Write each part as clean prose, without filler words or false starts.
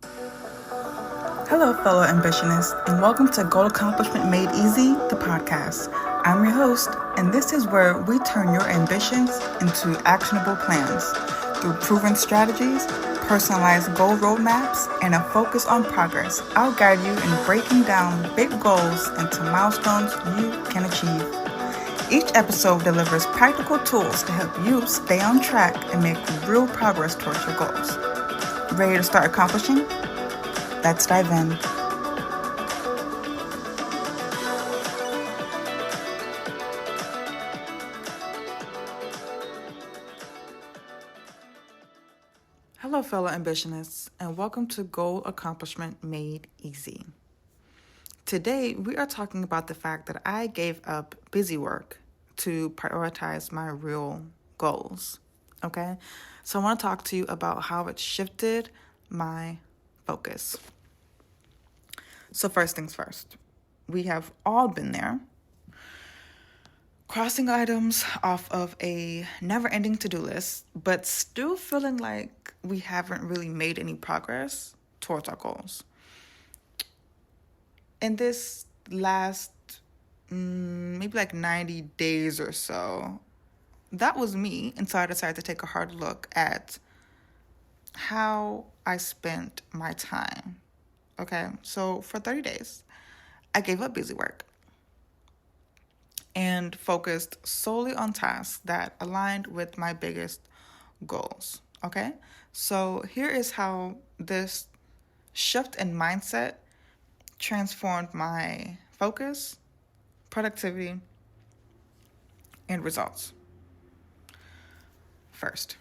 Hello, fellow ambitionists, and welcome to Goal Accomplishment Made Easy, the podcast. I'm your host, and this is where we turn your ambitions into actionable plans through proven strategies, personalized goal roadmaps, and a focus on progress. I'll guide you in breaking down big goals into milestones you can achieve. Each episode delivers practical tools to help you stay on track and make real progress towards your goals. Ready to start accomplishing? Let's dive in. Hello, fellow ambitionists, and welcome to Goal Accomplishment Made Easy. Today, we are talking about the fact that I gave up busy work to prioritize my real goals. Okay? So I want to talk to you about how it shifted my focus. So first things first, we have all been there, crossing items off of a never-ending to-do list, but still feeling like we haven't really made any progress towards our goals. In this last maybe like 90 days or so, that was me until I decided to take a hard look at how I spent my time. Okay, so for 30 days, I gave up busy work and focused solely on tasks that aligned with my biggest goals. Okay, so here is how this shift in mindset transformed my focus, productivity, and results. First,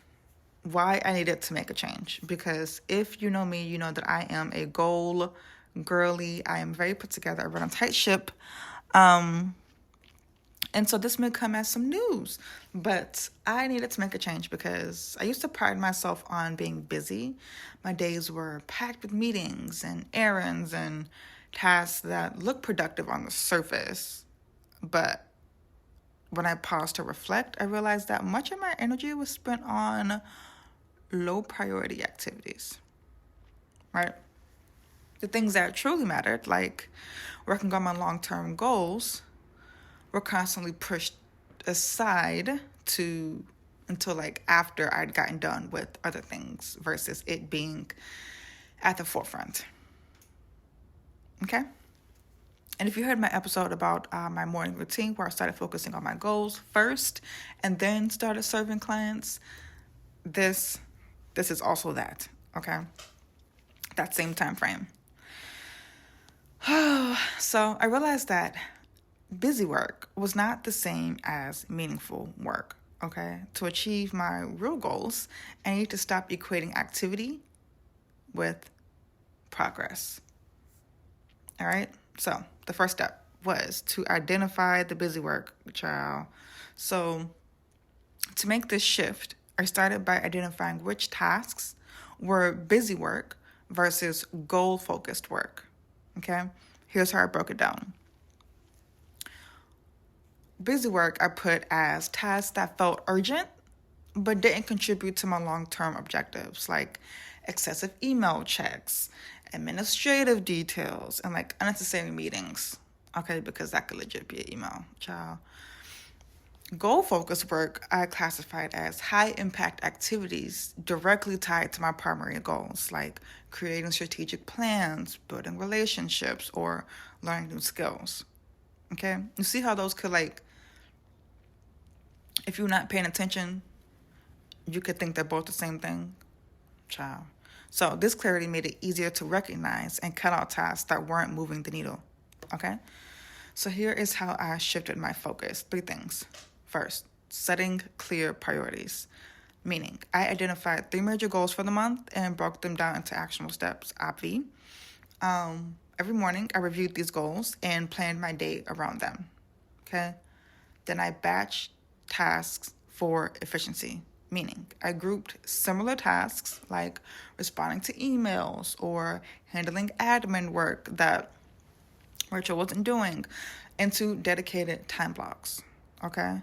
why I needed to make a change. Because if you know me, you know that I am a goal girly. I am very put together. I run a tight ship. And so this may come as some news, but I needed to make a change because I used to pride myself on being busy. My days were packed with meetings and errands and tasks that look productive on the surface. But when I paused to reflect, I realized that much of my energy was spent on low priority activities, right? The things that truly mattered, like working on my long-term goals, were constantly pushed aside until like after I'd gotten done with other things versus it being at the forefront. Okay? And if you heard my episode about my morning routine where I started focusing on my goals first and then started serving clients, this is also that, okay? That same time frame. So I realized that busy work was not the same as meaningful work, okay? To achieve my real goals, I need to stop equating activity with progress. All right? So the first step was to identify the busy work, child. So to make this shift, I started by identifying which tasks were busy work versus goal-focused work, okay? Here's how I broke it down. Busy work I put as tasks that felt urgent but didn't contribute to my long-term objectives, like excessive email checks, administrative details, and like unnecessary meetings. Okay, because that could legit be an email, child. Goal-focused work I classified as high-impact activities directly tied to my primary goals, like creating strategic plans, building relationships, or learning new skills. Okay, you see how those could if you're not paying attention, you could think they're both the same thing. Child. So this clarity made it easier to recognize and cut out tasks that weren't moving the needle. Okay? So here is how I shifted my focus. 3 things. First, setting clear priorities. Meaning, I identified 3 major goals for the month and broke them down into actionable steps, obvi. Every morning, I reviewed these goals and planned my day around them. Okay? Then I batched tasks for efficiency, meaning I grouped similar tasks like responding to emails or handling admin work that Rachel wasn't doing into dedicated time blocks, okay?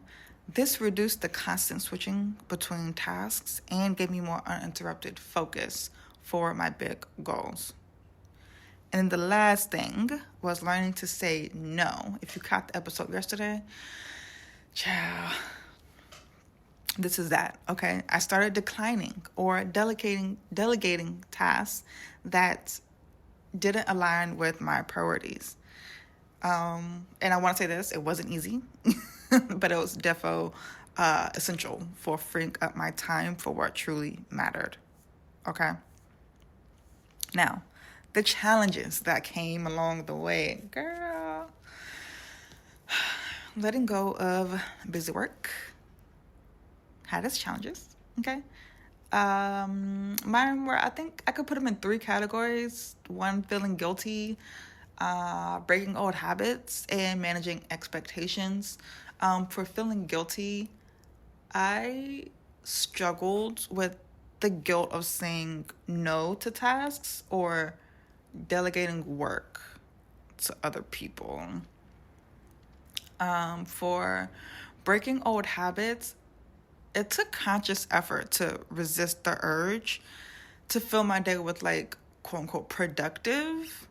This reduced the constant switching between tasks and gave me more uninterrupted focus for my big goals. And then the last thing was learning to say no. If you caught the episode yesterday, child, this is that, okay? I started declining or delegating tasks that didn't align with my priorities. And I want to say this, it wasn't easy, but it was defo essential for freeing up my time for what truly mattered, okay? Now, the challenges that came along the way, girl. Letting go of busy work had its challenges, okay? Mine were, I think I could put them in 3 categories. One, feeling guilty, breaking old habits, and managing expectations. For feeling guilty, I struggled with the guilt of saying no to tasks or delegating work to other people. For breaking old habits, it took conscious effort to resist the urge to fill my day with like quote unquote productive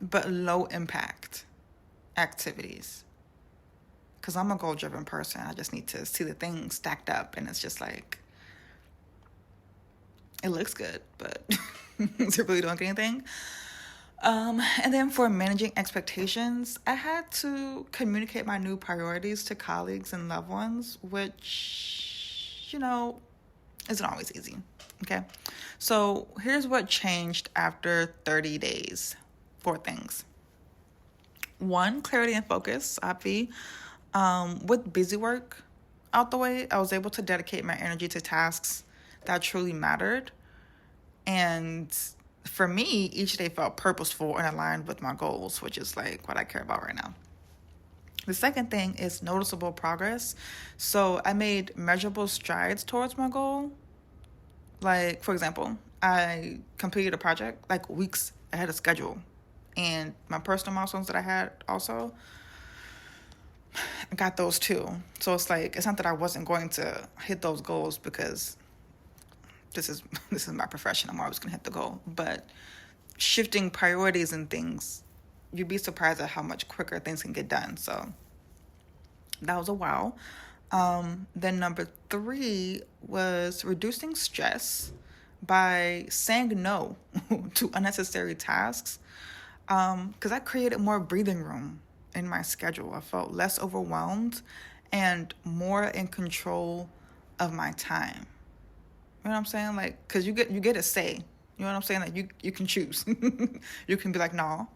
but low impact activities. Because I'm a goal driven person. I just need to see the things stacked up, and it's just like, it looks good, but is it really doing anything? And then for managing expectations, I had to communicate my new priorities to colleagues and loved ones, which, isn't always easy. Okay. So here's what changed after 30 days. 4 things. 1, clarity and focus, obvi. With busy work out the way, I was able to dedicate my energy to tasks that truly mattered. And for me, each day felt purposeful and aligned with my goals, which is like what I care about right now. The second thing is noticeable progress. So I made measurable strides towards my goal. Like, for example, I completed a project like weeks ahead of schedule. And my personal milestones that I had also, I got those too. So it's like, it's not that I wasn't going to hit those goals because this is my profession. I'm always going to hit the goal. But shifting priorities and things, you'd be surprised at how much quicker things can get done. So that was a wow. Then number 3 was reducing stress by saying no to unnecessary tasks. Because I created more breathing room in my schedule. I felt less overwhelmed and more in control of my time. You know what I'm saying? Like, because you get a say. You know what I'm saying? Like, you can choose. You can be like, no.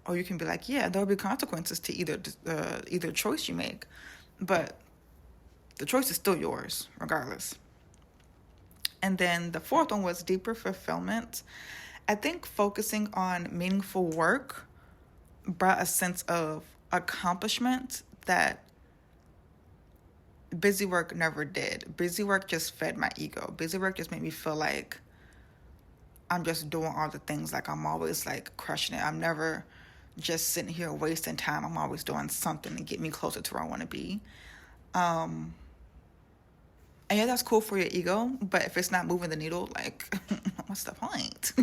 Or you can be like, yeah, there'll be consequences to either choice you make. But the choice is still yours, regardless. And then the 4th one was deeper fulfillment. I think focusing on meaningful work brought a sense of accomplishment that busy work never did. Busy work just fed my ego. Busy work just made me feel like I'm just doing all the things, like I'm always like crushing it. I'm never just sitting here wasting time. I'm always doing something to get me closer to where I want to be. And yeah, that's cool for your ego, but if it's not moving the needle, like, what's the point?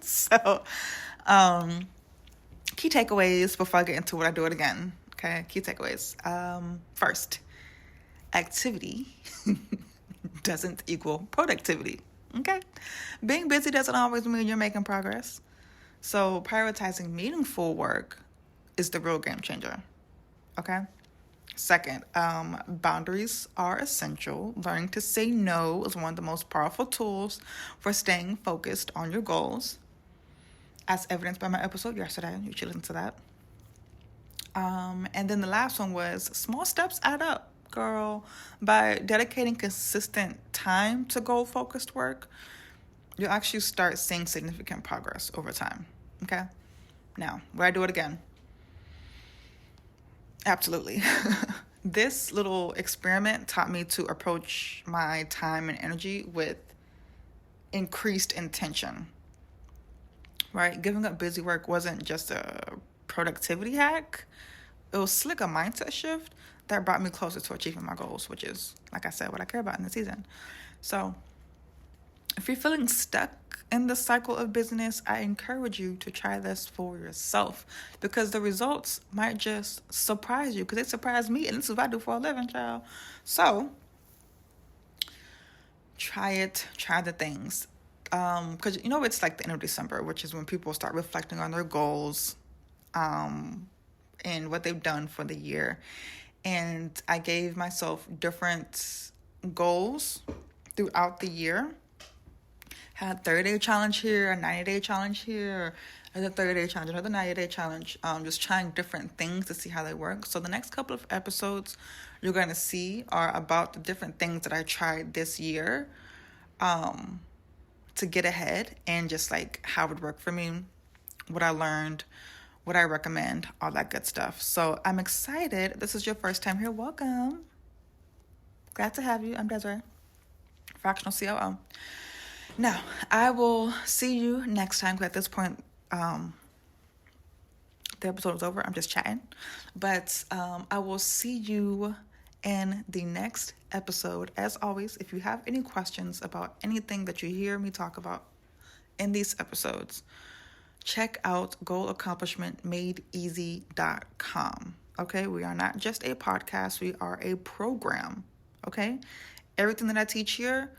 So, key takeaways before I get into what I do it again. Okay, key takeaways. First, activity doesn't equal productivity. Okay, being busy doesn't always mean you're making progress. So prioritizing meaningful work is the real game changer. Okay. Second, boundaries are essential. Learning to say no is one of the most powerful tools for staying focused on your goals, as evidenced by my episode yesterday. You should listen to that. And then the last one was small steps add up, girl. By dedicating consistent time to goal-focused work, you'll actually start seeing significant progress over time. Okay? Now, would I do it again? Absolutely. This little experiment taught me to approach my time and energy with increased intention, right? Giving up busy work wasn't just a productivity hack. It was slick a mindset shift that brought me closer to achieving my goals, which is, like I said, what I care about in the season. So if you're feeling stuck in the cycle of business, I encourage you to try this for yourself because the results might just surprise you because they surprise me, and this is what I do for a living, child. So try it, try the things. Because it's like the end of December, which is when people start reflecting on their goals and what they've done for the year. And I gave myself different goals throughout the year. Had a 30-day challenge here, a 90-day challenge here, another 30-day challenge, another 90-day challenge. Just trying different things to see how they work. So the next couple of episodes you're going to see are about the different things that I tried this year to get ahead and just like how it worked for me, what I learned, what I recommend, all that good stuff. So I'm excited. This is your first time here. Welcome. Glad to have you. I'm Desiree, fractional COO. Now, I will see you next time because at this point, the episode is over. I'm just chatting. But I will see you in the next episode. As always, if you have any questions about anything that you hear me talk about in these episodes, check out goalaccomplishmentmadeeasy.com. Okay, we are not just a podcast, we are a program. Okay, everything that I teach here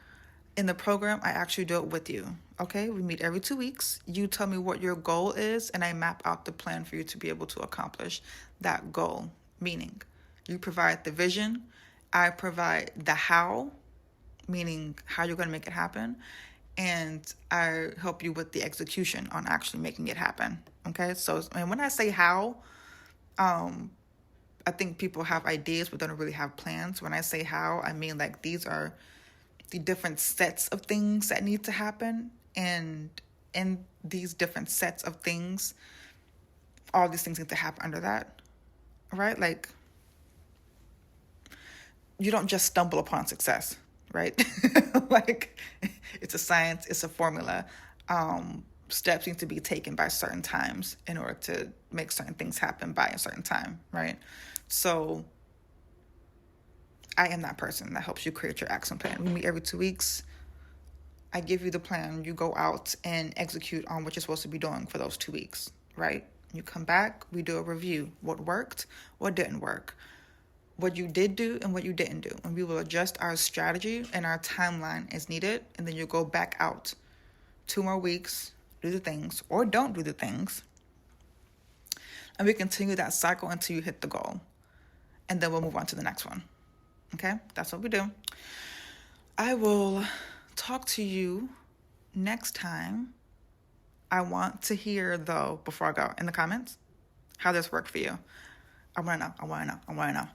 in the program, I actually do it with you. Okay, we meet every 2 weeks. You tell me what your goal is, and I map out the plan for you to be able to accomplish that goal. Meaning, you provide the vision, I provide the how, meaning how you're going to make it happen, and I help you with the execution on actually making it happen. Okay, so and when I say how, I think people have ideas but don't really have plans. When I say how, I mean like these are the different sets of things that need to happen, and in these different sets of things, all these things need to happen under that, right? Like, you don't just stumble upon success, right? Like, it's a science, it's a formula. Steps need to be taken by certain times in order to make certain things happen by a certain time, right? So I am that person that helps you create your action plan. We meet every 2 weeks. I give you the plan. You go out and execute on what you're supposed to be doing for those 2 weeks, right? You come back, we do a review. What worked, what didn't work, what you did do and what you didn't do. And we will adjust our strategy and our timeline as needed. And then you go back out 2 more weeks, do the things or don't do the things. And we continue that cycle until you hit the goal. And then we'll move on to the next one. Okay, that's what we do. I will talk to you next time. I want to hear, though, before I go, in the comments, how this worked for you. I want to know.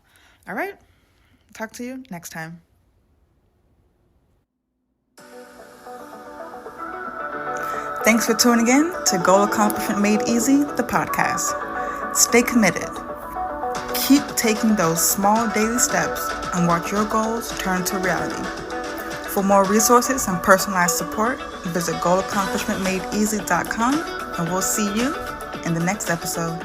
All right, talk to you next time. Thanks for tuning in to Goal Accomplishment Made Easy, the podcast. Stay committed. Keep taking those small daily steps and watch your goals turn to reality. For more resources and personalized support, visit goalaccomplishmentmadeeasy.com, and we'll see you in the next episode.